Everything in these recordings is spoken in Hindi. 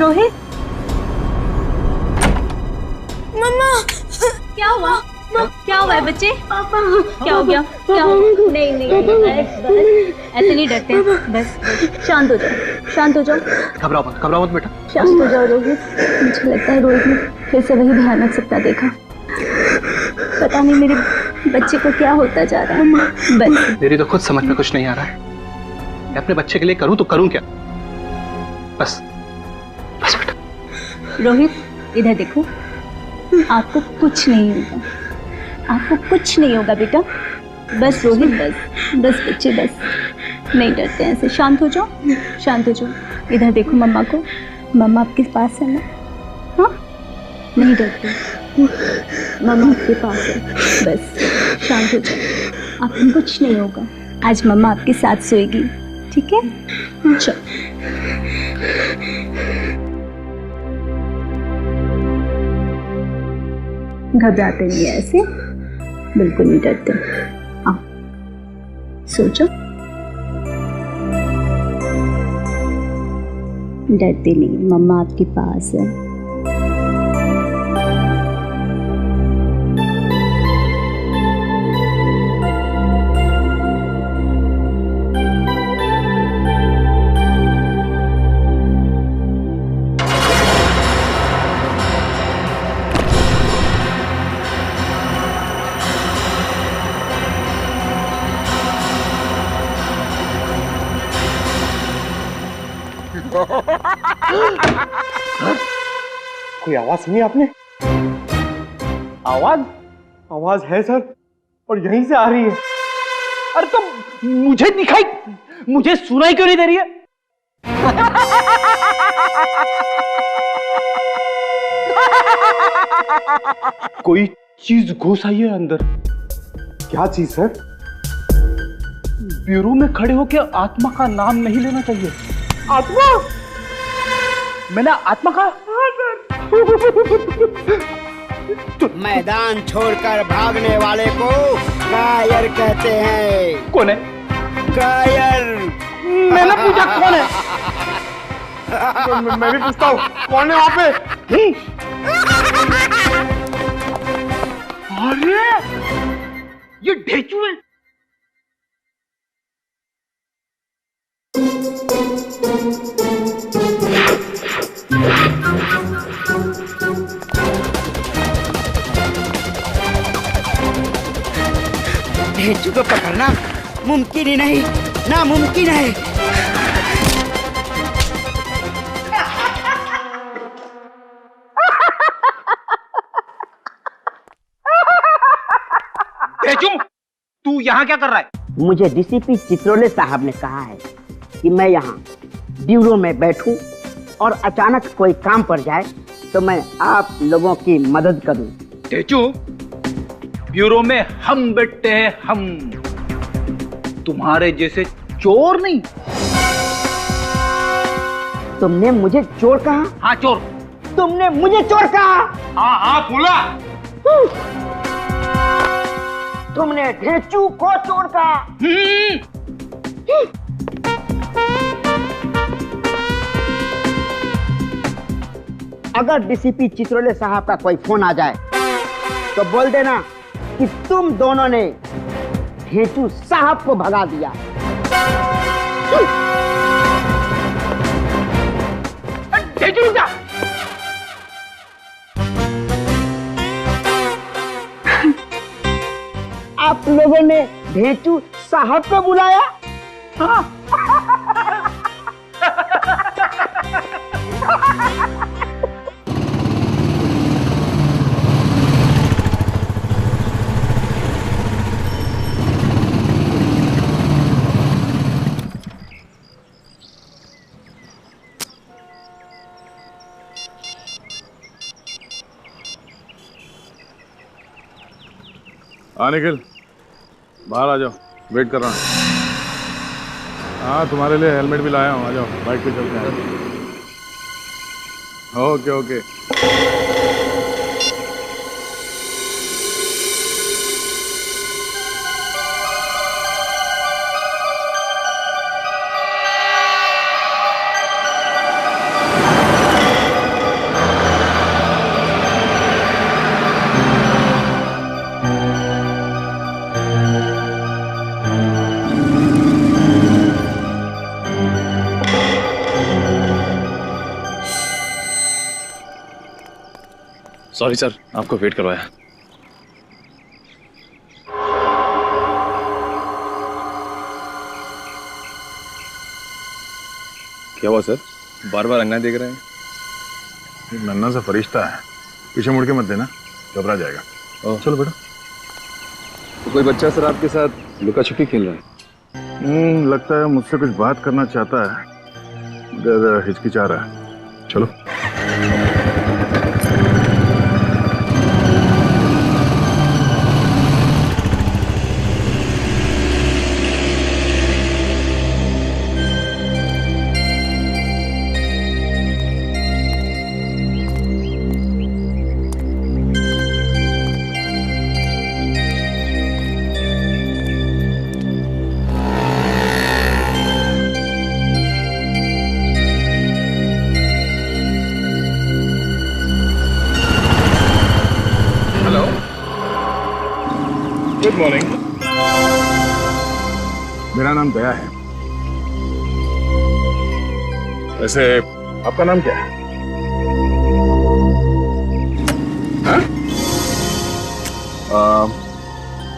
रोहित, मम्मा क्या हुआ? क्या हुआ है बच्चे? पापा क्या हो गया? क्या हो? नहीं नहीं, बस ऐसे नहीं डरते हैं। बस शांत हो जाओ, शांत हो जाओ। घबराओ मत बेटा। शांत हो जाओ रोहित। मुझे लगता है रोहित ने फिर से वही भयानक सपना देखा। पता नहीं मेरे बच्चे को क्या होता जा रहा है। बस मेरी तो खुद समझ में कुछ नहीं आ रहा है। मैं अपने बच्चे के लिए करूं तो करूं क्या? बस बेटा। रोहित इधर देखो, आपको कुछ नहीं होगा, आपको कुछ नहीं होगा बेटा। बस रोहित, बस बच्चे, बस नहीं डरते हैं ऐसे। शांत हो जाओ, शांत हो जाओ। इधर देखो मम्मा को, मम्मा आपके पास है ना? हाँ, नहीं डरते, मम्मा आपके पास है। बस शांत हो जाओ, आपको कुछ नहीं होगा। आज मम्मा आपके साथ सोएगी, ठीक है? चलो। घबराते नहीं है ऐसे, बिल्कुल नहीं डरते। आओ सोचो, डरते नहीं, मम्मा आपके पास है। कोई आवाज सुनी आपने? आवाज है सर, और यहीं से आ रही है। अरे तो मुझे दिखाई, मुझे सुनाई क्यों नहीं दे रही है? कोई चीज घुस आई है अंदर। क्या चीज सर? ब्यूरो में खड़े होकर आत्मा का नाम नहीं लेना चाहिए। आत्मा? मैंने आत्मा कहा? मैदान छोड़कर भागने वाले को कायर कहते हैं। कौन है? कायर। मैंने पूछा कौन है? मैं भी पूछता हूँ, कौन है वहां पे? अरे ये ढेचू है। ढेचू को पकड़ना मुमकिन ही नहीं, नामुमकिन है। ढेचू, तू यहाँ क्या कर रहा है? मुझे डीसीपी चित्रोले साहब ने कहा है कि मैं यहाँ ब्यूरो में बैठूं और अचानक कोई काम पड़ जाए तो मैं आप लोगों की मदद करूं। ढेचू, ब्यूरो में हम बैठते हैं, हम, तुम्हारे जैसे चोर नहीं। तुमने मुझे चोर कहा? हाँ चोर। तुमने मुझे चोर कहा? हाँ बोला। तुमने ढेचू को चोर कहा? अगर डीसीपी चित्रोले साहब का कोई फोन आ जाए तो बोल देना कि तुम दोनों ने ढेचू साहब को भगा दिया। ढेचू रुक जा। आप लोगों ने ढेचू साहब को बुलाया? हाँ। निखिल, बाहर आ जाओ, वेट कर रहा हूँ। हाँ, तुम्हारे लिए हेलमेट भी लाया हूँ, आ जाओ, बाइक पे चलते हैं। Okay okay. सॉरी सर, आपको वेट करवाया। क्या हुआ सर, बार बार अंगना देख रहे हैं? एक नन्हा सा फरिश्ता है, पीछे मुड़ के मत देना, घबरा जाएगा। चलो बेटा। तो कोई बच्चा सर आपके साथ लुका छुपी खेल रहा है? लगता है मुझसे कुछ बात करना चाहता है, मगर हिचकिचा रहा है। चलो। Good morning. मेरा नाम दया है। वैसे आपका नाम क्या है? हाँ?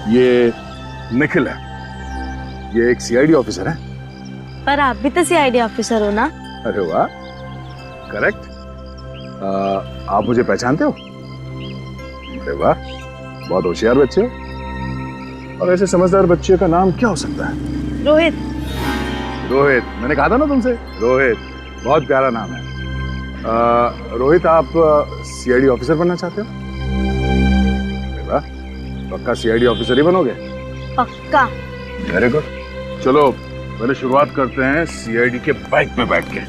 ये निखिल है, ये एक सीआईडी ऑफिसर है। पर आप भी तो सीआईडी ऑफिसर हो ना? अरे वाह, करेक्ट। आप मुझे पहचानते हो? अरे वाह, बहुत होशियार बच्चे हो। और ऐसे समझदार बच्चे का नाम क्या हो सकता है? रोहित। रोहित, मैंने कहा था ना तुमसे, रोहित बहुत प्यारा नाम है। रोहित, आप सीआईडी ऑफिसर बनना चाहते हो? अरे वाह, पक्का सीआईडी ऑफिसर ही बनोगे? पक्का। Very good. चलो पहले शुरुआत करते हैं सीआईडी के बाइक में बैठ के।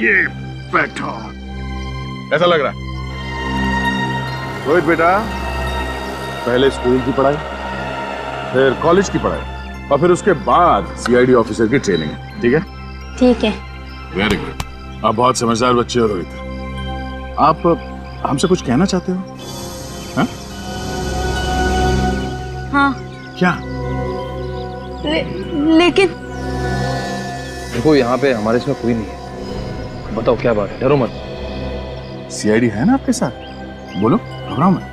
ये बैठो। कैसा लग रहा है रोहित बेटा? पहले स्कूल की पढ़ाई, फिर कॉलेज की पढ़ाई, और फिर उसके बाद सीआईडी ऑफिसर की ट्रेनिंग, ठीक है? ठीक है। Very good. आप बहुत समझदार बच्चे हो रोहित। आप हमसे कुछ कहना चाहते हो? हाँ? हाँ। क्या? लेकिन देखो, यहाँ पे हमारे इसमें कोई नहीं है। बताओ क्या बात है, डरो मत। सीआईडी है ना आपके साथ, बोलो, घबराओ मत।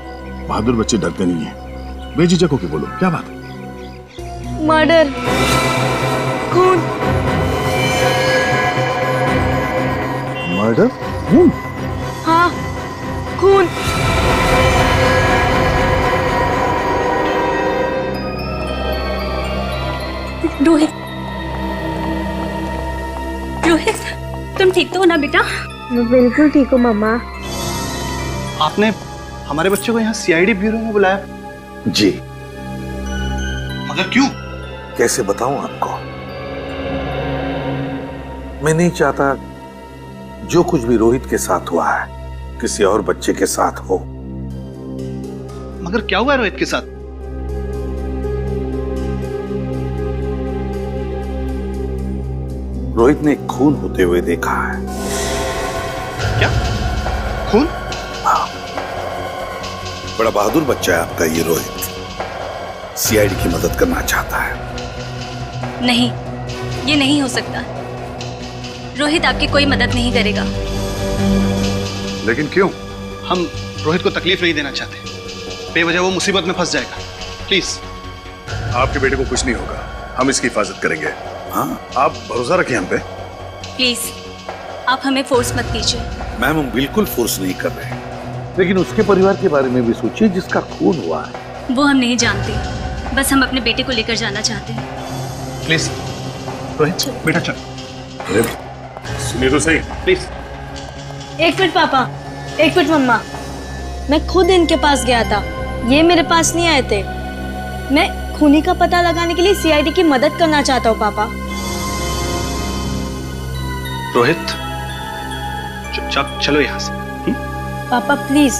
बहादुर बच्चे डरते नहीं है, बेझिझक होके बोलो, क्या बात है? मर्डर, खून। मर्डर? खून? हाँ, खून। रोहित, रोहित, तुम ठीक तो हो ना बेटा? मैं बिल्कुल ठीक हूँ मम्मा। आपने हमारे बच्चे को यहाँ सीआईडी ब्यूरो में बुलाया? जी। मगर क्यों? कैसे बताऊं आपको? मैं नहीं चाहता जो कुछ भी रोहित के साथ हुआ है किसी और बच्चे के साथ हो। मगर क्या हुआ रोहित के साथ? रोहित ने खून होते हुए देखा है। क्या? खून? हाँ, बड़ा बहादुर बच्चा है आपका ये रोहित। सीआईडी की मदद करना चाहता है। नहीं, ये नहीं हो सकता। रोहित आपकी कोई मदद नहीं करेगा। लेकिन क्यों? हम रोहित को तकलीफ नहीं देना चाहते। बेवजह वो मुसीबत में फंस जाएगा। प्लीज। आपके बेटे को कुछ नहीं होगा, हम इसकी हिफाजत करेंगे। हाँ, आप भरोसा रखिए हम पे। प्लीज, आप हमें फोर्स मत कीजिए। मैम, हम बिल्कुल फोर्स नहीं कर रहे, लेकिन उसके परिवार के बारे में भी सोचिए जिसका खून हुआ है। वो हम नहीं जानते, बस हम अपने बेटे को लेकर जाना चाहते हैं। प्लीज रोहित, बेटा चल। अरे सुनिए तो सही। प्लीज। एक मिनट पापा, एक मिनट मम्मा। मैं खुद इनके पास गया था, ये मेरे पास नहीं आए थे। मैं खूनी का पता लगाने के लिए सीआईडी की मदद करना चाहता हूँ पापा। रोहित, चुपचाप चलो यहाँ से। पापा प्लीज,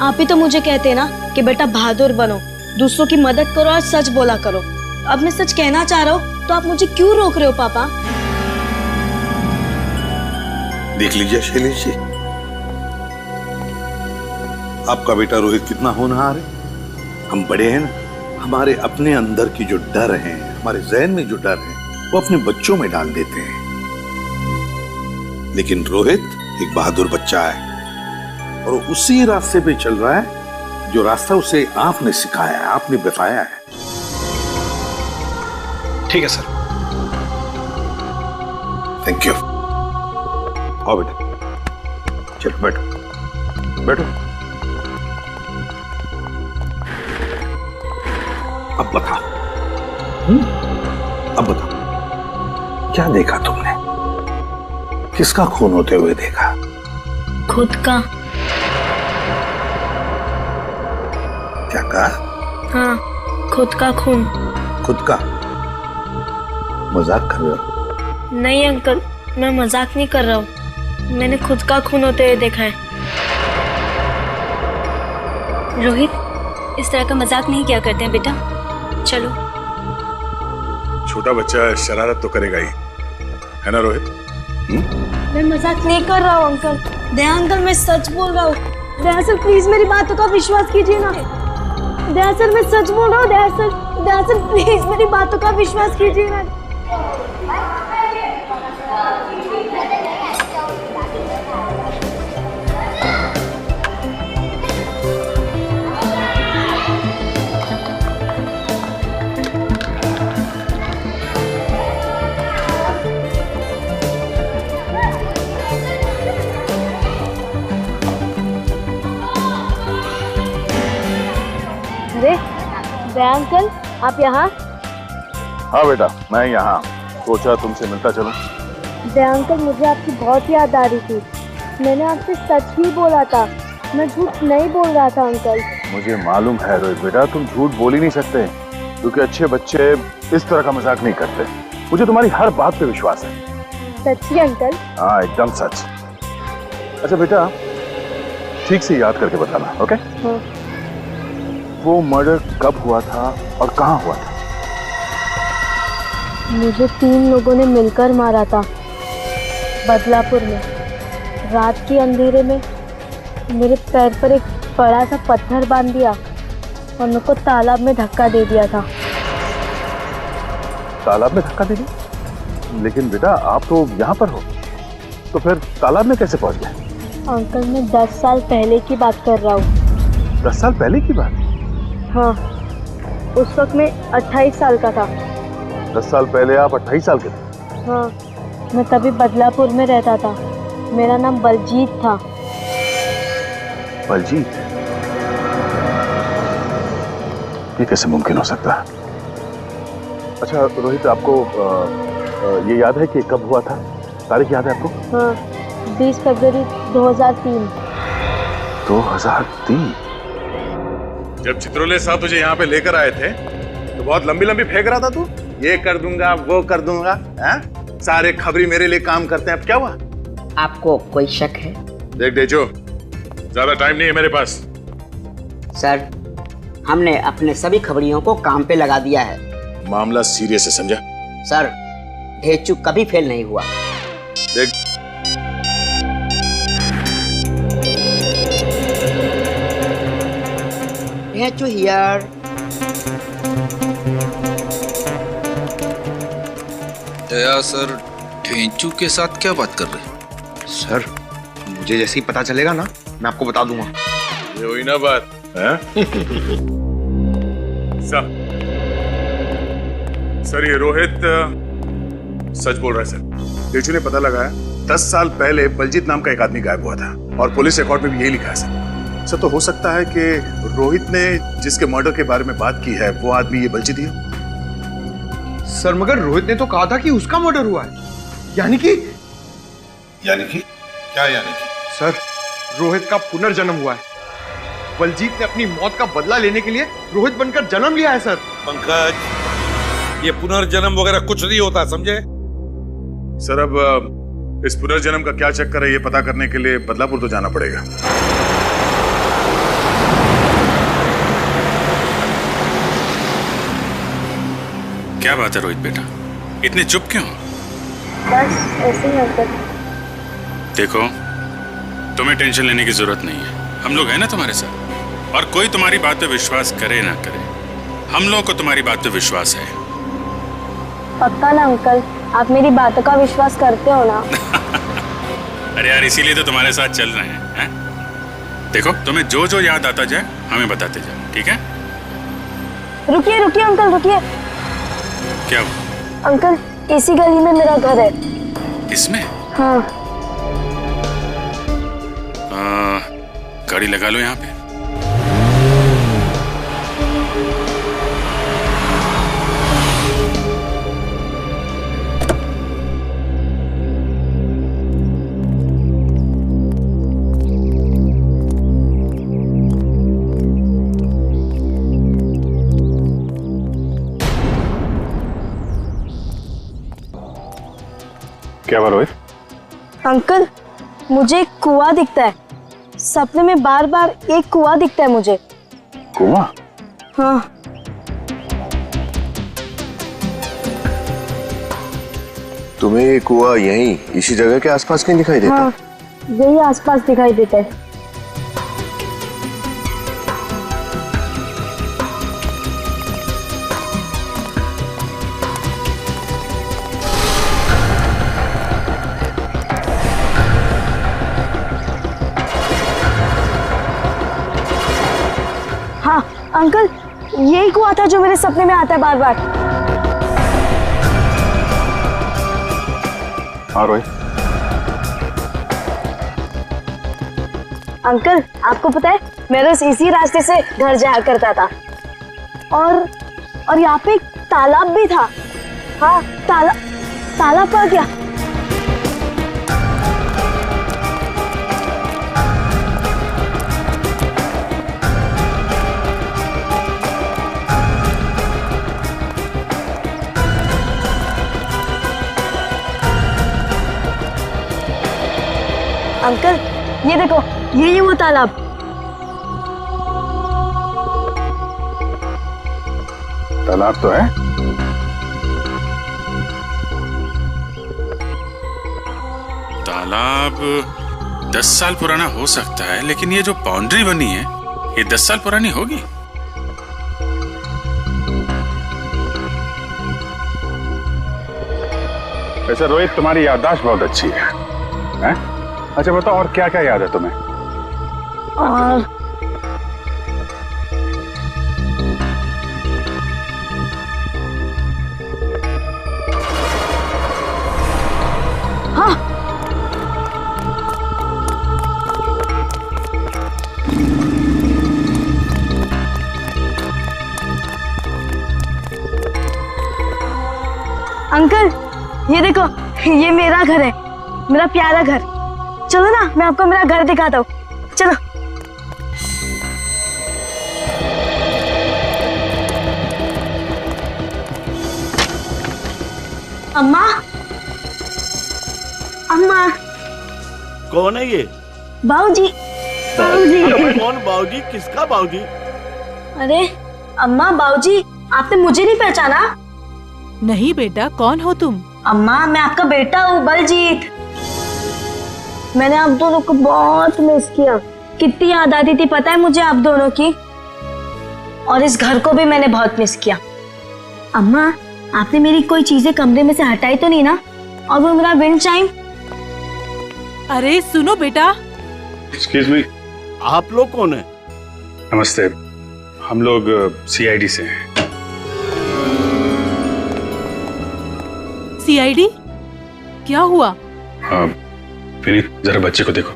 आप ही तो मुझे कहते हैं ना कि बेटा बहादुर बनो, दूसरों की मदद करो और सच बोला करो। अब मैं सच कहना चाह रहा हूँ तो आप मुझे क्यों रोक रहे हो पापा? देख लीजिए शैलेश जी, आपका बेटा रोहित कितना होनहार है। हम बड़े हैं ना, हमारे अपने अंदर की जो डर है, हमारे जहन में जो डर है, वो अपने बच्चों में डाल देते हैं। लेकिन रोहित एक बहादुर बच्चा है, और उसी रास्ते पे चल रहा है जो रास्ता उसे आपने सिखाया है, आपने बताया है। ठीक है सर। Thank you. आओ बेटा, चलो बैठो बैठो। अब बताओ, अब बताओ, क्या देखा तुमने? किसका खून होते हुए देखा? खुद का। क्या कहा? हाँ, खुद का खून। खुद का? मजाक कर रहे हो? नहीं अंकल, मैं मजाक नहीं कर रहा हूँ। मैंने खुद का खून होते हुए देखा है। रोहित, इस तरह का मजाक नहीं किया करते हैं बेटा। चलो। छोटा बच्चा शरारत तो करेगा ही, है ना रोहित? मैं मजाक नहीं कर रहा हूँ अंकल। दया अंकल, मैं सच बोल रहा हूँ। दया सर, प्लीज मेरी बातों का विश्वास कीजिए ना। दया सर, मैं सच बोल रहा हूँ। दया सर प्लीज मेरी बातों का विश्वास कीजिए ना। अरे दया अंकल, आप यहाँ? हाँ बेटा, मैं यहाँ सोचा तुमसे मिलता चलूं। दया अंकल, मुझे आपकी बहुत याद आ रही थी। मैंने आपसे सच ही बोला था, मैं झूठ नहीं बोल रहा था अंकल। मुझे मालूम है रोहित बेटा, तुम झूठ बोल ही नहीं सकते, क्योंकि अच्छे बच्चे इस तरह का मजाक नहीं करते। मुझे तुम्हारी हर बात पे विश्वास है। सच्ची अंकल? हाँ, एकदम सच। अच्छा बेटा, ठीक से याद करके बताना, ओके? हाँ। वो मर्डर कब हुआ था और कहाँ हुआ था? मुझे 3 लोगों ने मिलकर मारा था, बदलापुर में। रात के अंधेरे में मेरे पैर पर एक बड़ा सा पत्थर बांध दिया और मेरे को तालाब में धक्का दे दिया था। तालाब में धक्का दे दिया? लेकिन बेटा, आप तो यहाँ पर हो, तो फिर तालाब में कैसे पहुँच गए? अंकल, मैं 10 साल पहले की बात कर रहा हूँ। 10 साल पहले की बात? हाँ, उस वक्त मैं 28 साल का था। 10 साल पहले आप 28 साल के थे? हाँ, मैं तभी बदलापुर में रहता था। मेरा नाम बलजीत था। बलजीत? ये कैसे मुमकिन हो सकता है? अच्छा रोहित, आपको ये याद है कि कब हुआ था? तारीख याद है आपको? हाँ, 20 फरवरी 2003। 2003? जब चित्रोले साहब तुझे यहाँ पे लेकर आए थे तो बहुत लंबी लंबी फेंक रहा था तू, ये कर दूंगा वो कर दूंगा, हैं? सारे खबरी मेरे लिए काम करते हैं। अब क्या हुआ? आपको कोई शक है? देख डेजो, ज्यादा टाइम नहीं है मेरे पास। सर, हमने अपने सभी खबरियों को काम पे लगा दिया है। मामला सीरियस है, समझा? सर, ढेचू कभी फेल नहीं हुआ। देख, ढेचू हियर। दया सर ढेंचू के साथ क्या बात कर रहे हैं? सर, मुझे जैसे ही पता चलेगा ना, मैं आपको बता दूंगा। ये हुई ना बात, हैं? सर ये रोहित सच बोल रहा है सर। डेजू ने पता लगाया 10 साल पहले बलजीत नाम का एक आदमी गायब हुआ था और पुलिस रिकॉर्ड में भी यही लिखा है सर। सर, तो हो सकता है कि रोहित ने जिसके मर्डर के बारे में बात की है वो आदमी ये बलजीत ही है। सर, मगर रोहित ने तो कहा था कि उसका मर्डर हुआ है। यानी कि क्या यानी कि? सर, रोहित का पुनर्जन्म हुआ है। बलजीत ने अपनी मौत का बदला लेने के लिए रोहित बनकर जन्म लिया है सर। पंकज, ये पुनर्जन्म वगैरह कुछ नहीं होता, समझे? सर, अब इस पुनर्जन्म का क्या चक्कर है ये पता करने के लिए बदलापुर तो जाना पड़ेगा। क्या बात है रोहित बेटा, इतने चुप क्यों? बस ऐसे ही अंकल। देखो, तुम्हें टेंशन लेने की जरूरत नहीं है, हम लोग हैं ना तुम्हारे साथ। और कोई तुम्हारी बात पे विश्वास करे ना करे, हम लोगों को तुम्हारी बात पे विश्वास है। पक्का ना अंकल, आप मेरी बातों का विश्वास करते हो ना? अरे यार, इसीलिए तो तुम्हारे साथ चल रहे हैं, हैं? देखो तुम्हें जो जो याद आता जाए हमें बताते जाओ, ठीक है? रुकिए रुकिए अंकल रुकिए। क्या हुआ? अंकल इसी गली में मेरा घर है। इसमें? हाँ। गाड़ी लगा लो यहाँ पे। क्या हुआ रोहित? अंकल मुझे एक कुआं दिखता है, सपने में बार बार एक कुआं दिखता है मुझे। कुआं? हाँ। तुम्हें ये कुआं यहीं इसी जगह के आसपास नहीं दिखाई देता? हाँ, यही आसपास दिखाई देता है। हाँ अंकल, यही कुआं था जो मेरे सपने में आता है बार बार। हाँ रोहित। अंकल आपको पता है मैं रोज इसी रास्ते से घर जाया करता था, और यहाँ पे एक तालाब भी था। हाँ तालाब पर क्या? अंकल ये देखो, यही वो तालाब। तालाब तो है। तालाब 10 साल पुराना हो सकता है, लेकिन ये जो बाउंड्री बनी है ये 10 साल पुरानी होगी। वैसे रोहित तुम्हारी याददाश्त बहुत अच्छी है, हैं? अच्छा बताओ और क्या क्या याद है तुम्हें? और हाँ, अंकल ये देखो, ये मेरा घर है, मेरा प्यारा घर। चलो ना मैं आपको मेरा घर दिखाता हूँ, चलो। अम्मा, अम्मा। कौन है ये? बाऊजी। बाऊजी। कौन बाऊजी? किसका बाऊजी? अरे अम्मा, बाऊजी आपने मुझे नहीं पहचाना? नहीं बेटा, कौन हो तुम? अम्मा मैं आपका बेटा हूँ, बलजीत। मैंने आप दोनों को बहुत मिस किया। कितनी याद आती थी पता है मुझे आप दोनों की, और इस घर को भी मैंने बहुत मिस किया। अम्मा आपने मेरी कोई चीजें कमरे में से हटाई तो नहीं ना? और वो मेरा विंड चाइम। अरे सुनो बेटा। एक्सक्यूज मी, आप लोग कौन है? नमस्ते, हम लोग सीआईडी से हैं। सीआईडी? क्या हुआ? विनीत जरा बच्चे को देखो।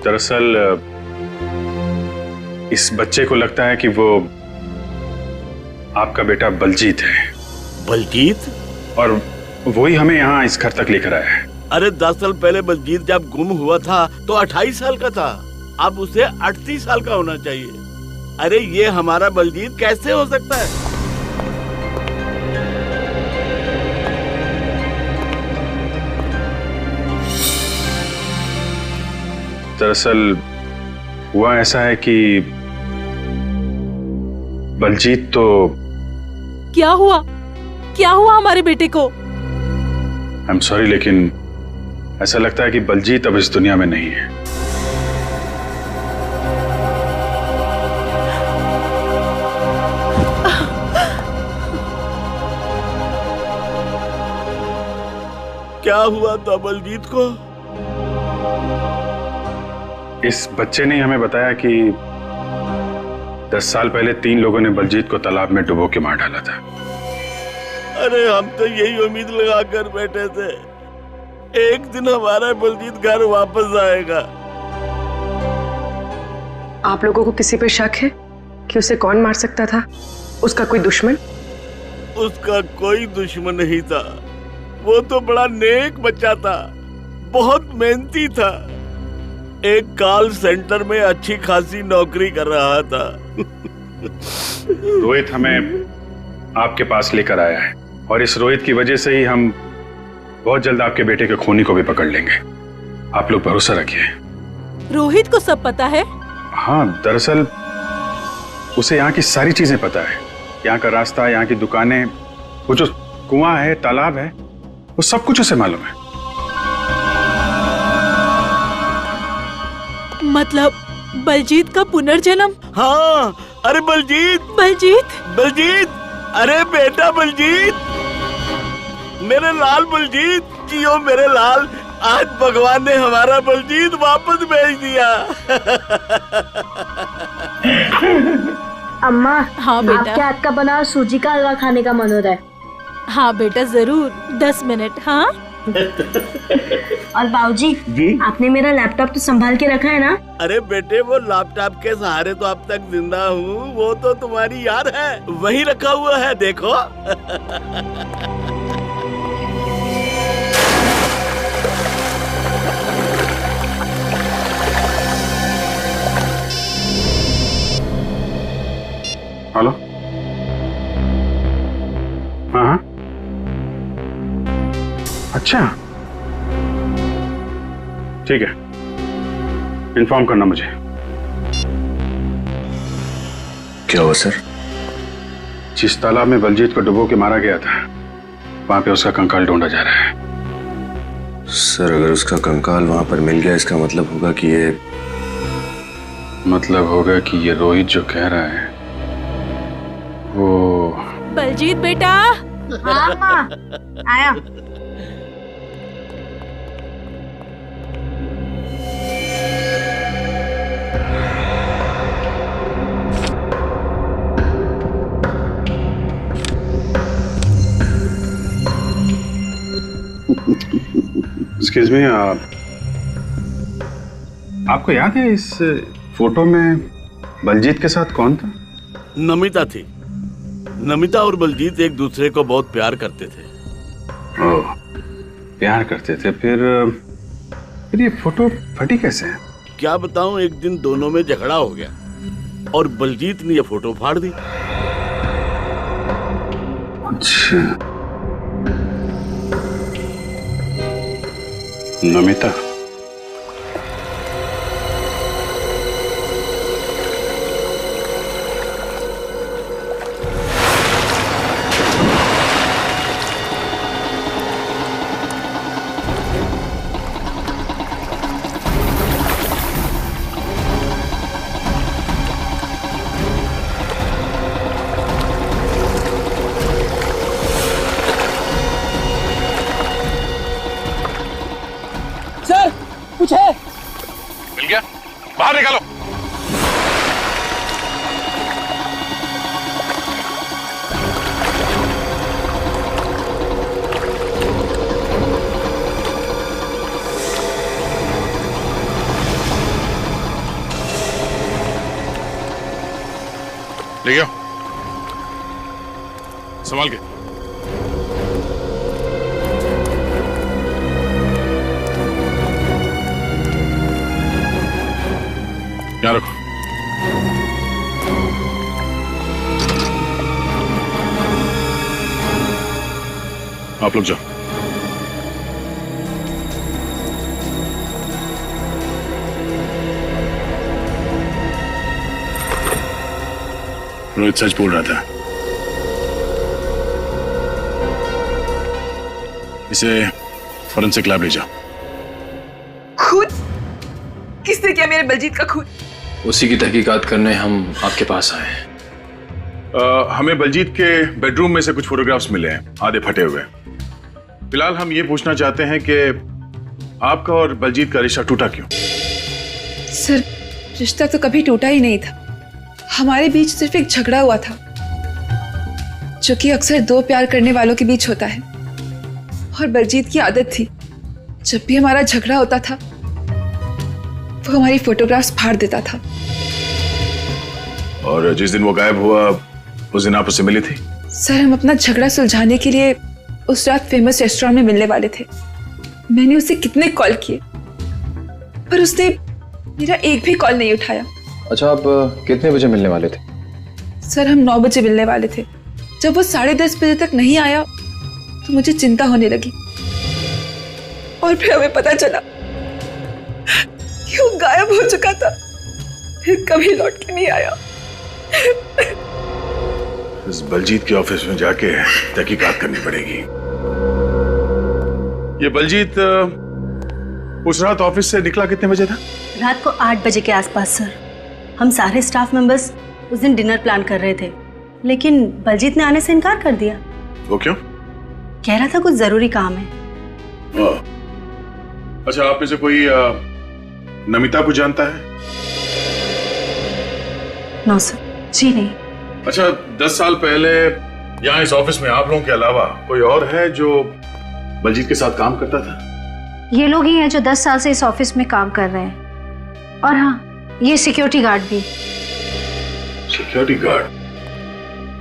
दरअसल इस बच्चे को लगता है कि वो आपका बेटा बलजीत है। बलजीत? और वही हमें यहाँ इस घर तक लेकर आया है। अरे 10 साल पहले बलजीत जब गुम हुआ था तो 28 साल का था, अब उसे 38 साल का होना चाहिए। अरे ये हमारा बलजीत कैसे हो सकता है? दरअसल हुआ ऐसा है कि बलजीत तो। क्या हुआ? क्या हुआ हमारे बेटे को? आई एम सॉरी, लेकिन ऐसा लगता है कि बलजीत अब इस दुनिया में नहीं है। क्या हुआ था बलजीत को? इस बच्चे ने हमें बताया कि 10 साल पहले 3 लोगों ने बलजीत को तालाब में डुबो के मार डाला था। अरे हम तो यही उम्मीद लगा कर बैठे थे, एक दिन हमारा बलजीत घर वापस आएगा। आप लोगों को किसी पे शक है कि उसे कौन मार सकता था? उसका कोई दुश्मन? उसका कोई दुश्मन नहीं था। वो तो बड़ा नेक बच्चा था, बहुत मेहनती था। एक कॉल सेंटर में अच्छी खासी नौकरी कर रहा था। रोहित हमें आपके पास लेकर आया है और इस रोहित की वजह से ही हम बहुत जल्द आपके बेटे के खूनी को भी पकड़ लेंगे। आप लोग भरोसा रखिए। रोहित को सब पता है? हाँ, दरअसल उसे यहाँ की सारी चीजें पता है। यहाँ का रास्ता, यहाँ की दुकानें, वो जो कुआं है, तालाब है, वो सब कुछ उसे मालूम है। मतलब बलजीत का पुनर्जन्म? हाँ, अरे बलजीत बलजीत, अरे बेटा बलजीत, मेरे लाल बलजीत, जियो मेरे लाल। आज भगवान ने हमारा बलजीत वापस भेज दिया। अम्मा, हाँ बेटा, आपके हाथ का बना सूजी का हलवा खाने का मन हो रहा है। हाँ बेटा जरूर, 10 मिनट। हाँ और बाबूजी जी, आपने मेरा लैपटॉप तो संभाल के रखा है ना? अरे बेटे, वो लैपटॉप के सहारे तो अब तक जिंदा हूँ, वो तो तुम्हारी याद है, वही रखा हुआ है, देखो। हेलो, हाँ, अच्छा, ठीक है, इन्फॉर्म करना मुझे। क्या हुआ सर? जिस तालाब में बलजीत को डुबो के मारा गया था, वहां पे उसका कंकाल ढूंढा जा रहा है। सर, अगर उसका कंकाल वहां पर मिल गया, इसका मतलब होगा कि ये रोहित जो कह रहा है वो बलजीत बेटा। हाँ माँ, आया। एक्सक्यूज मी, आपको याद है इस फोटो में बलजीत के साथ कौन था? नमिता थी। नमिता और बलजीत एक दूसरे को बहुत प्यार करते थे। ओह, प्यार करते थे। फिर ये फोटो फटी कैसे है? क्या बताऊं, एक दिन दोनों में झगड़ा हो गया और बलजीत ने ये फोटो फाड़ दी। अच्छा, नमिता। कुछ है? मिल गया, बाहर निकालो। ले गया, संभाल के। यहाँ रखो। आप लोग जाओ। रोहित सच बोल रहा था। इसे फोरेंसिक लैब ले जाओ। खुद? किसने किया मेरे बलजीत का खून? उसी की तहकीकात करने हम आपके पास आए हैं। हमें बलजीत के बेडरूम में से कुछ फोटोग्राफ्स मिले हैं, आधे फटे हुए। फिलहाल हम ये पूछना चाहते हैं कि आपका और बलजीत का रिश्ता टूटा क्यों? सर, रिश्ता तो कभी टूटा ही नहीं था। हमारे बीच सिर्फ एक झगड़ा हुआ था, जो कि अक्सर दो प्यार करने वालों के बीच होता है। और बलजीत की आदत थी, जब भी हमारा झगड़ा होता था वो हमारी फोटोग्राफ्स फाड़ देता था। और जिस दिन वो गायब हुआ उस दिन आप उससे मिली थी? सर, हम अपना झगड़ा सुलझाने के लिए उस रात फेमस रेस्टोरेंट में मिलने वाले थे। मैंने उसे कितने कॉल किए, पर उसने मेरा एक भी कॉल नहीं उठाया। अच्छा, आप कितने बजे मिलने वाले थे? सर, हम 9 बजे मिलने वाले थे। जब वो 10:30 बजे तक नहीं आया तो मुझे चिंता होने लगी, और फिर हमें पता चला कि वो गायब हो चुका था, फिर कभी लौट के नहीं आया। इस बलजीत के ऑफिस में जाके तहकीकात करनी पड़ेगी। ये बलजीत उस रात ऑफिस से निकला कितने बजे था? रात को 8 बजे के आसपास सर। हम सारे स्टाफ मेंबर्स उस दिन डिनर प्लान कर रहे थे, लेकिन बलजीत ने आने से इनकार कर दिया। वो क्यों? कह रहा था कुछ जरूरी काम है। अच्छा, आप में से कोई नमिता को जानता है? नो सर, जी नहीं। अच्छा, 10 साल पहले यहाँ इस ऑफिस में आप लोगों के अलावा कोई और है जो बलजीत के साथ काम करता था? ये लोग ही हैं जो 10 साल से इस ऑफिस में काम कर रहे हैं। और हाँ, ये सिक्योरिटी गार्ड भी। Security guard?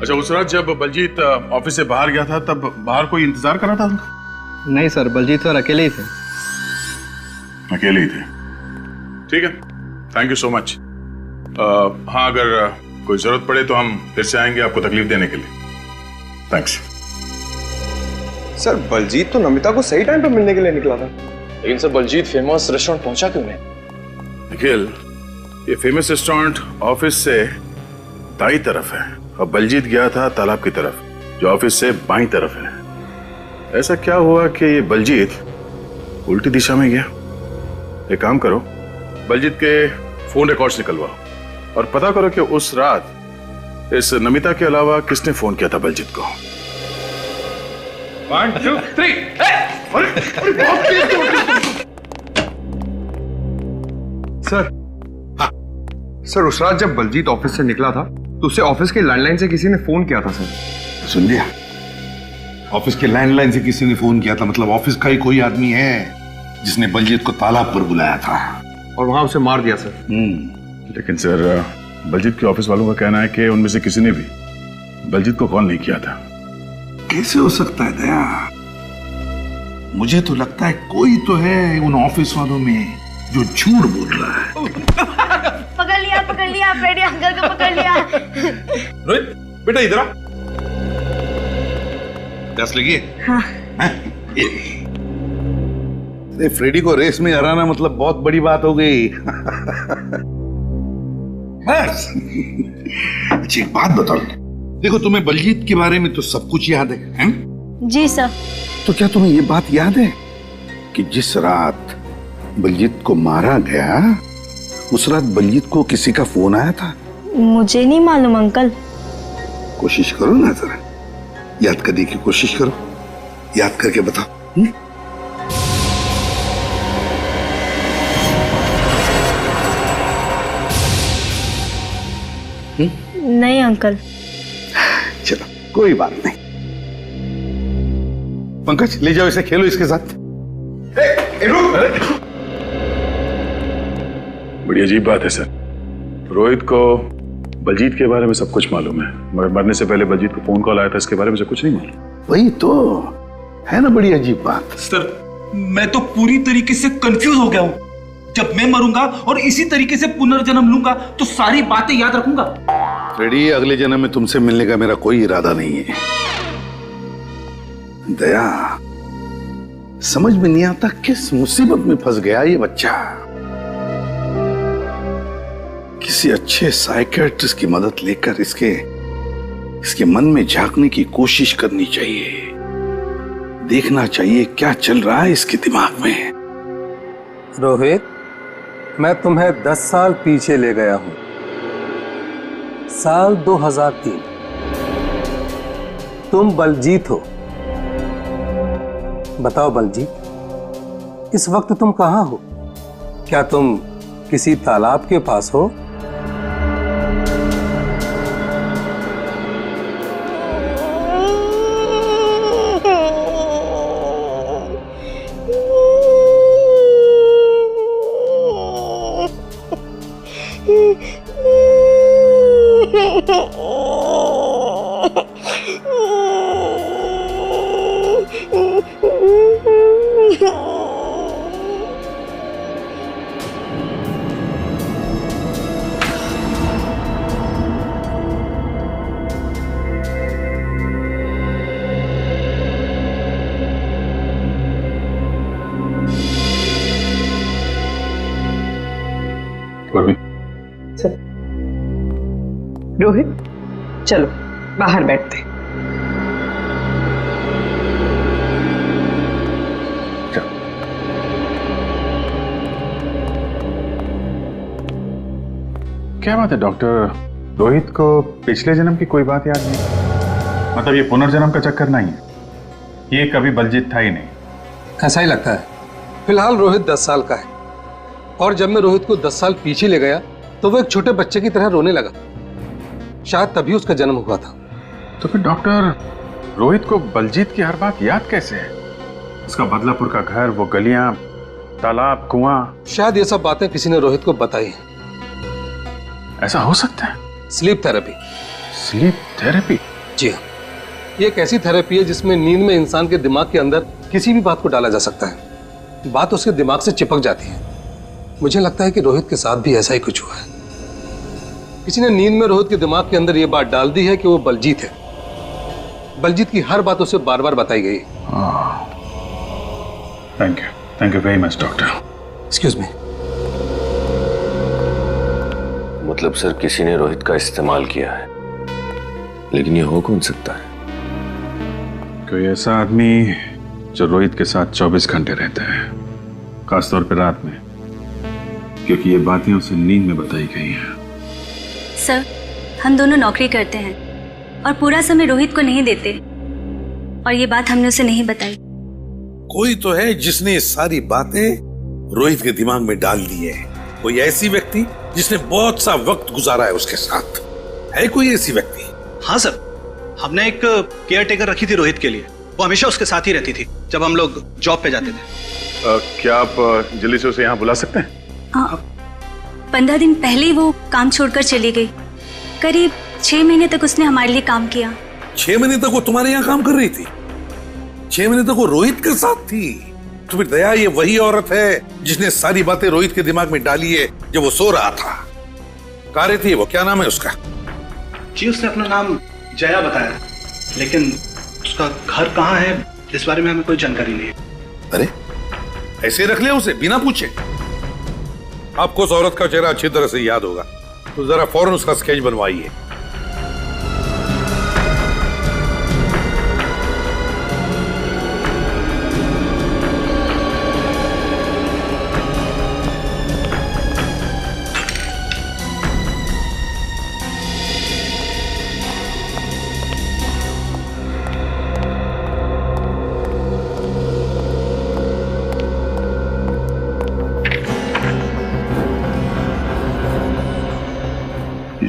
अच्छा, उस रात जब बलजीत ऑफिस से बाहर गया था तब बाहर कोई इंतजार कर रहा था उनका? नहीं सर, बलजीत सर अकेले ही थे। अकेले ही थे? ठीक है, थैंक यू सो मच। हाँ, अगर कोई जरूरत पड़े तो हम फिर से आएंगे आपको तकलीफ देने के लिए। थैंक्स। सर, बलजीत तो नमिता को सही टाइम पर मिलने के लिए निकला था। लेकिन सर, बलजीत फेमस रेस्टोरेंट पहुंचा क्यों नहीं? निखिल, ये फेमस रेस्टोरेंट ऑफिस से दाई तरफ है और बलजीत गया था तालाब की तरफ, जो ऑफिस से बाईं तरफ है। ऐसा क्या हुआ कि ये बलजीत उल्टी दिशा में गया? एक काम करो, बलजीत के फोन रिकॉर्ड्स निकलवाओ और पता करो कि उस रात इस नमिता के अलावा किसने फोन किया था बलजीत को। 1 2 3। सर, हाँ सर, उस रात जब बलजीत ऑफिस से निकला था तो उसे ऑफिस के लैंडलाइन से किसी ने फोन किया था। सर, सुन लिया? ऑफिस के लैंडलाइन से किसी ने फोन किया था, मतलब ऑफिस का ही कोई आदमी है जिसने बलजीत को तालाब पर बुलाया था और वहां उसे मार दिया। सर, लेकिन सर, बलजीत के ऑफिस वालों का कहना है कि उनमें से किसी ने भी बलजीत को कॉल नहीं किया था। कैसे हो सकता है दया? मुझे तो लगता है कोई तो है उन ऑफिस वालों में जो झूठ बोल रहा है। पकड़ लिया, फ्रेडी अंकल को पकड़ लिया। रोहित बेटा, इधर आ। दस लगी? हाँ। फ्रेडी को रेस में हराना मतलब बहुत बड़ी बात हो गई। बस। अच्छा, एक बात बताओ, देखो तुम्हें बलजीत के बारे में तो सब कुछ याद है, हैं? जी सर। तो क्या तुम्हें ये बात याद है कि जिस रात बलजीत को मारा गया उस रात बलजीत को किसी का फोन आया था? मुझे नहीं मालूम अंकल। कोशिश करो ना, जरा याद करने की कोशिश करो, याद करके बताओ। नहीं अंकल। चलो, कोई बात नहीं। पंकज, ले जाओ इसे, खेलो इसके साथ। बड़ी अजीब बात है सर, रोहित को बलजीत के बारे में सब कुछ मालूम है, मगर मरने से पहले बलजीत को फोन कॉल आया था, इसके बारे में से कुछ नहीं मालूम। वही तो है ना बड़ी अजीब बात। सर, मैं तो पूरी तरीके से कंफ्यूज हो गया हूँ। जब मैं मरूंगा और इसी तरीके से पुनर्जन्म लूंगा तो सारी बातें याद रखूंगा। फ्रेडी, अगले जन्म में तुमसे मिलने का मेरा कोई इरादा नहीं है। दया, समझ में नहीं आता किस मुसीबत में फंस गया ये बच्चा। किसी अच्छे साइकियाट्रिस्ट की मदद लेकर इसके मन में झांकने की कोशिश करनी चाहिए, देखना चाहिए क्या चल रहा है इसके दिमाग में। रोहित, मैं तुम्हें 10 साल पीछे ले गया हूं। साल 2003। तुम बलजीत हो। बताओ बलजीत, इस वक्त तुम कहां हो? क्या तुम किसी तालाब के पास हो। रोहित, चलो बाहर बैठते। क्या बात है डॉक्टर, रोहित को पिछले जन्म की कोई बात याद नहीं? मतलब ये पुनर्जन्म का चक्कर नहीं है, ये कभी बलजीत था ही नहीं। ऐसा ही लगता है। फिलहाल रोहित 10 साल का है और जब मैं रोहित को 10 साल पीछे ले गया तो वो एक छोटे बच्चे की तरह रोने लगा। शायद तभी उसका जन्म हुआ था। तो फिर डॉक्टर, रोहित को बलजीत की हर बात याद कैसे है? उसका बदलापुर का घर, वो गलियां, तालाब, कुआं। शायद ये सब बातें किसी ने रोहित को बताई हैं। ऐसा हो सकता है? Sleep therapy. Sleep therapy? जी हाँ, ये एक ऐसी थेरेपी है जिसमें नींद में इंसान के दिमाग के अंदर किसी भी बात को डाला जा सकता है। बात उसके दिमाग से चिपक जाती है। मुझे लगता है कि रोहित के साथ भी ऐसा ही कुछ हुआ है। किसी ने नींद में रोहित के दिमाग के अंदर ये बात डाल दी है कि वो बलजीत है। बलजीत की हर बात उसे बार बार बताई गई। Thank you very much doctor. Excuse me. मतलब सर किसी ने रोहित का इस्तेमाल किया है, लेकिन ये हो कौन सकता है? कोई ऐसा आदमी जो रोहित के साथ 24 घंटे रहता है, खासतौर पर रात में, क्योंकि ये बातें उसे नींद में बताई गई हैं। सर, हम दोनों नौकरी करते हैं और पूरा समय रोहित को नहीं देते, और ये बात हमने उसे नहीं बताई। कोई तो है जिसने ये सारी बातें रोहित के दिमाग में डाल दी है। कोई ऐसी व्यक्ति जिसने बहुत सा वक्त गुजारा है उसके साथ। है कोई ऐसी व्यक्ति? हाँ सर, हमने एक केयर टेकर रखी थी रोहित के लिए। वो हमेशा उसके साथ ही रहती थी जब हम लोग जॉब पे जाते थे। क्या आप जल्दी से उसे यहाँ बुला सकते हैं? 15 दिन पहले ही वो काम छोड़कर चली गई। करीब 6 महीने तक उसने हमारे लिए काम किया। 6 महीने तक वो तुम्हारे यहाँ काम कर रही थी? 6 महीने तक वो रोहित के साथ थी? तो फिर दया, ये वही औरत है जिसने सारी बातें रोहित के दिमाग में डाली है जब वो सो रहा था। कार्य थी वो, क्या नाम है उसका? जी, उसने अपना नाम जया बताया, लेकिन उसका घर कहाँ है इस बारे में हमें कोई जानकारी नहीं है। अरे ऐसे रख लिया उसे बिना पूछे? आपको उस औरत का चेहरा अच्छी तरह से याद होगा, तो जरा फौरन उसका स्केच बनवाइए।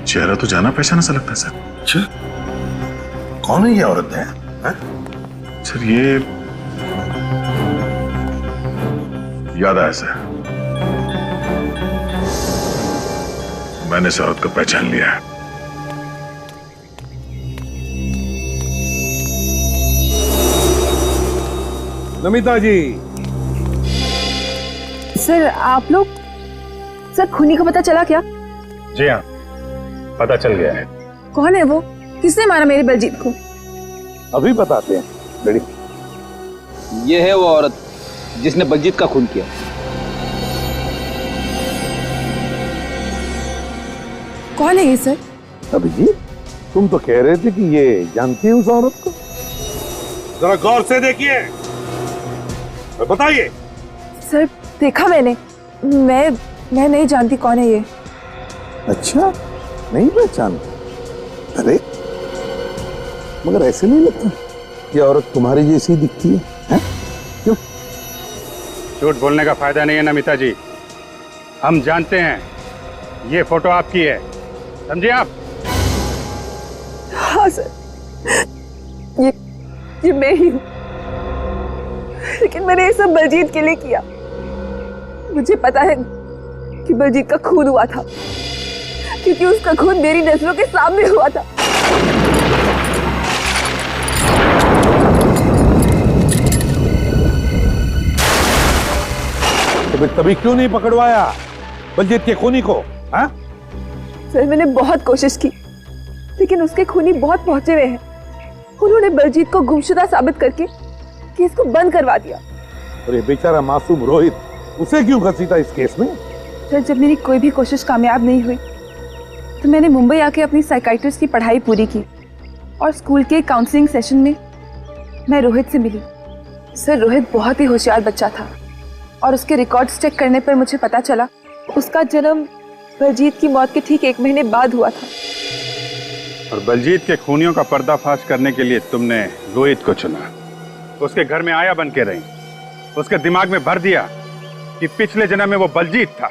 चेहरा तो जाना पहचाना सा लगता है सर। अच्छा, कौन है ये औरत है? सर ये याद आया सर, मैंने इस औरत को पहचान लिया है। नमिता जी। सर आप लोग, सर खूनी का पता चला क्या? जी हाँ, पता चल गया है। कौन है वो? किसने मारा मेरे बलजीत को? अभी बताते हैं लड़ी। ये है वो औरत जिसने बलजीत का खून किया। कौन है ये सर? अभिजीत, तुम तो कह रहे थे कि ये जानती है उस औरत को। जरा गौर से देखिए, बताइए। सर देखा मैंने, मैं नहीं जानती कौन है ये। अच्छा, नहीं पहचान? अरे मगर ऐसे नहीं लगता ये औरत तुम्हारी जैसी दिखती है? क्यों? झूठ बोलने का फायदा नहीं है नमिता जी। हम जानते हैं ये फोटो आपकी है, समझे आप? हाँ सर, ये मैं ही हूँ, लेकिन मैंने ये सब बलजीत के लिए किया। मुझे पता है कि बलजीत का खून हुआ था, क्योंकि उसका खून मेरी नजरों के सामने हुआ था। तो तभी क्यों नहीं पकड़वाया बलजीत के खूनी को? हाँ? सर मैंने बहुत कोशिश की, लेकिन उसके खूनी बहुत पहुंचे हुए हैं। उन्होंने बलजीत को गुमशुदा साबित करके केस को बंद करवा दिया। और ये बेचारा मासूम रोहित, उसे क्यों घसीटा इस केस में? सर जब मेरी कोई भी कोशिश कामयाब नहीं हुई तो मैंने मुंबई आके अपनी साइकाइट्रिस्ट की पढ़ाई पूरी की और स्कूल के काउंसलिंग सेशन में मैं रोहित से मिली। सर रोहित बहुत ही होशियार बच्चा था और उसके रिकॉर्ड्स चेक करने पर मुझे पता चला उसका जन्म बलजीत की मौत के ठीक 1 महीने बाद हुआ था। और बलजीत के खूनियों का पर्दाफाश करने के लिए तुमने रोहित को चुना, उसके घर में आया बन के रही, उसके दिमाग में भर दिया कि पिछले जन्म में वो बलजीत था।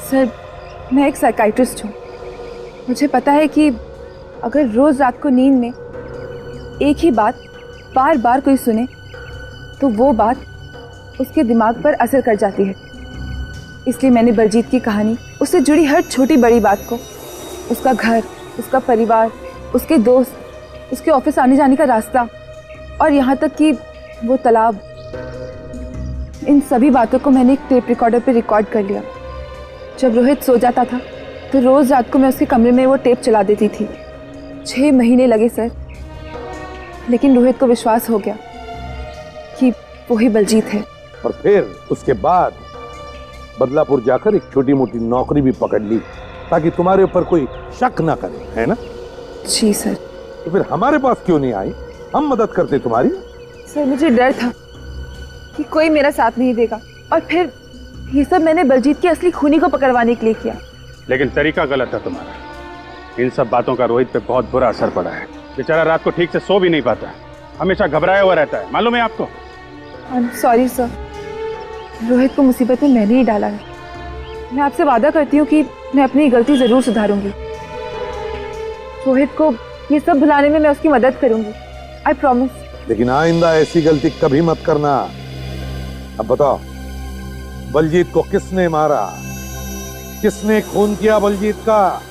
सर मैं एक साइकाइट्रिस्ट हूँ, मुझे पता है कि अगर रोज रात को नींद में एक ही बात बार बार कोई सुने तो वो बात उसके दिमाग पर असर कर जाती है। इसलिए मैंने बलजीत की कहानी, उससे जुड़ी हर छोटी बड़ी बात को, उसका घर, उसका परिवार, उसके दोस्त, उसके ऑफिस आने जाने का रास्ता और यहाँ तक कि वो तालाब, इन सभी बातों को मैंने एक टेप रिकॉर्डर पे रिकॉर्ड कर लिया। जब रोहित सो जाता था तो रोज रात को मैं उसके कमरे में वो टेप चला देती थी। 6 महीने लगे सर, लेकिन रोहित को विश्वास हो गया कि वही बलजीत है। और फिर उसके बाद बदलापुर जाकर एक छोटी मोटी नौकरी भी पकड़ ली ताकि तुम्हारे ऊपर कोई शक ना करे, है ना? जी सर। तो फिर हमारे पास क्यों नहीं आई? हम मदद करते तुम्हारी। सर मुझे डर था कि कोई मेरा साथ नहीं देगा, और फिर ये सब मैंने बलजीत की असली खूनी को पकड़वाने के लिए किया। लेकिन तरीका गलत है तुम्हारा। इन सब बातों का रोहित पे बहुत बुरा असर पड़ा है। बेचारा रात को ठीक से सो भी नहीं पाता, हमेशा घबराया हुआ रहता है, मालूम है आपको? सॉरी सर, रोहित को मुसीबत में मैंने ही डाला है। मैं आपसे वादा करती हूँ कि मैं अपनी गलती जरूर सुधारूंगी। रोहित को ये सब भुलाने में मैं उसकी मदद करूंगी, आई प्रॉमिस। लेकिन आइंदा ऐसी गलती कभी मत करना। अब बताओ, बलजीत को किसने मारा? किसने खून किया बलजीत का?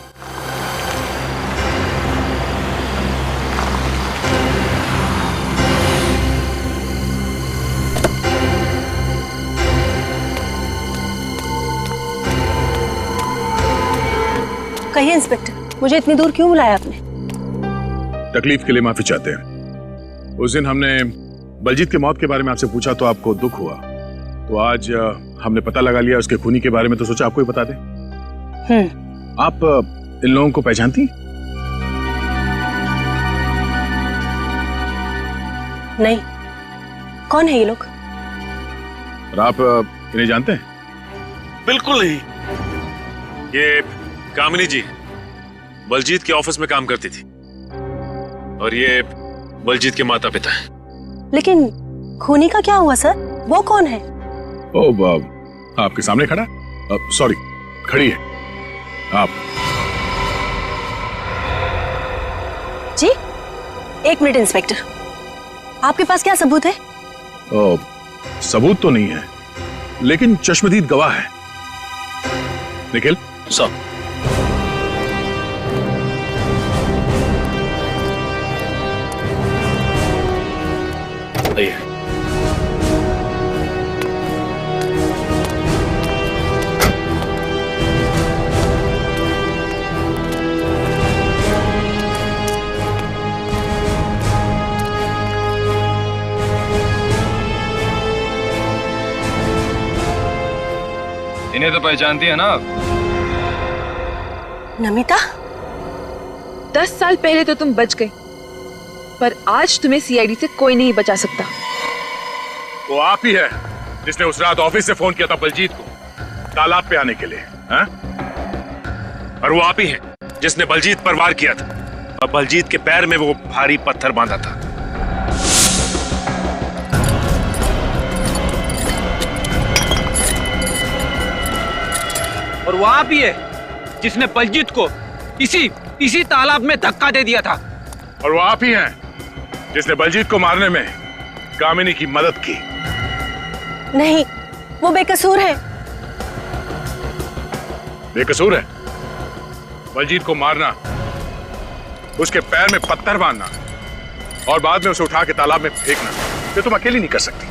कहिए इंस्पेक्टर, मुझे इतनी दूर क्यों बुलाया आपने? तकलीफ के लिए माफी चाहते हैं। उस दिन हमने बलजीत की मौत के बारे में आपसे पूछा तो आपको दुख हुआ, तो आज हमने पता लगा लिया उसके खूनी के बारे में, तो सोचा आपको ही बता दें। आप इन लोगों को पहचानती? नहीं, कौन है ये लोग? और आप इन्हें जानते हैं? बिल्कुल नहीं। ये कामिनी जी बलजीत के ऑफिस में काम करती थी और ये बलजीत के माता पिता हैं। लेकिन खूनी का क्या हुआ सर? वो कौन है? ओ, आपके सामने खड़ा? सॉरी, खड़ी है। आप जी, 1 मिनट इंस्पेक्टर, आपके पास क्या सबूत है? सबूत तो नहीं है, लेकिन चश्मदीद गवाह है। निखिल सर। आइए। इन्हें तो पहचानती है ना आप? नमिता? 10 साल पहले तो तुम बच गए, पर आज तुम्हें सीआईडी से कोई नहीं बचा सकता। वो आप ही है जिसने उस रात ऑफिस से फोन किया था बलजीत को तालाब पे आने के लिए, हैं? और वो आप ही है जिसने बलजीत पर वार किया था और बलजीत के पैर में वो भारी पत्थर बांधा था। और वो आप ही है जिसने बलजीत को इसी तालाब में धक्का दे दिया था। और वो आप ही हैं जिसने बलजीत को मारने में कामिनी की मदद की। नहीं, वो बेकसूर है। बेकसूर है? बलजीत को मारना, उसके पैर में पत्थर बांधना और बाद में उसे उठा के तालाब में फेंकना, ये तुम अकेली नहीं कर सकती।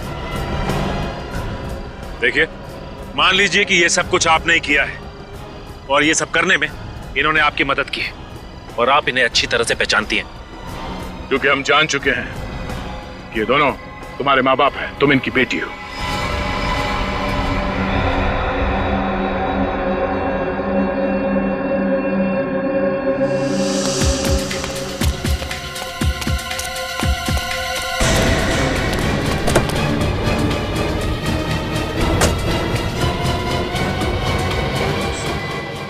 देखिए, मान लीजिए कि ये सब कुछ आपने ही किया है और ये सब करने में इन्होंने आपकी मदद की है और आप इन्हें अच्छी तरह से पहचानती हैं, क्योंकि हम जान चुके हैं कि ये दोनों तुम्हारे माँ बाप हैं, तुम इनकी बेटी हो।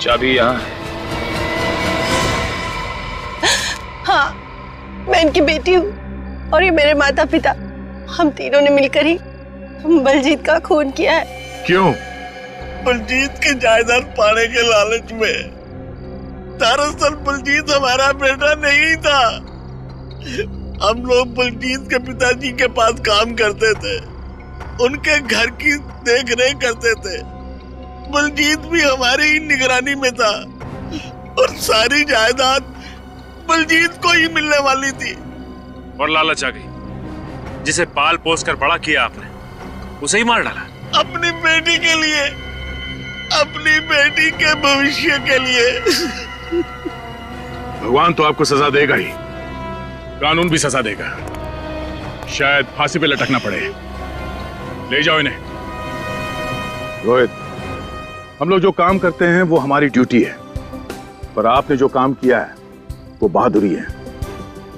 चाबी यहाँ है। हाँ, मैं इनकी बेटी हूँ और ये मेरे माता पिता, हम तीनों ने मिलकर ही बलजीत का खून किया है। क्यों? बलजीत की जायदाद पाने के लालच में। दरअसल बलजीत हमारा बेटा नहीं था। हम लोग बलजीत के पिताजी के पास काम करते थे, उनके घर की देख रेख करते थे। बलजीत भी हमारी ही निगरानी में था और सारी जायदाद बलजीत को ही मिलने वाली थी। और लालच आ गई, जिसे पाल पोस कर बड़ा किया आपने, उसे ही मार डाला। अपनी बेटी के लिए, अपनी बेटी के भविष्य के लिए। भगवान तो आपको सजा देगा ही, कानून भी सजा देगा। शायद फांसी पे लटकना पड़े। ले जाओ इन्हें। रोहित, हम लोग जो काम करते हैं वो हमारी ड्यूटी है, पर आपने जो काम किया है वो बहादुरी है,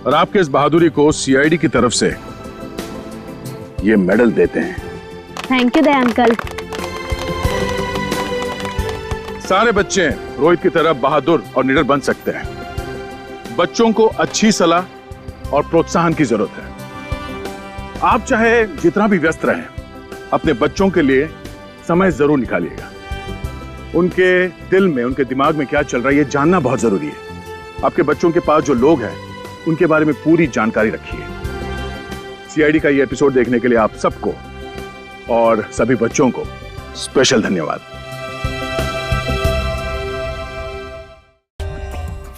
और आपके इस बहादुरी को सीआईडी की तरफ से ये मेडल देते हैं। Thank you Daya uncle. सारे बच्चे रोहित की तरह बहादुर और निडर बन सकते हैं। बच्चों को अच्छी सलाह और प्रोत्साहन की जरूरत है। आप चाहे जितना भी व्यस्त रहें, अपने बच्चों के लिए समय जरूर निकालिएगा। उनके दिल में, उनके दिमाग में क्या चल रहा है ये जानना बहुत जरूरी है। आपके बच्चों के पास जो लोग हैं उनके बारे में पूरी जानकारी रखिए। सीआईडी का ये एपिसोड देखने के लिए आप सबको और सभी बच्चों को स्पेशल धन्यवाद।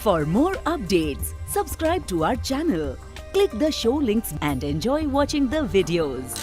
For more updates, subscribe to our channel, click the show links and enjoy watching the videos.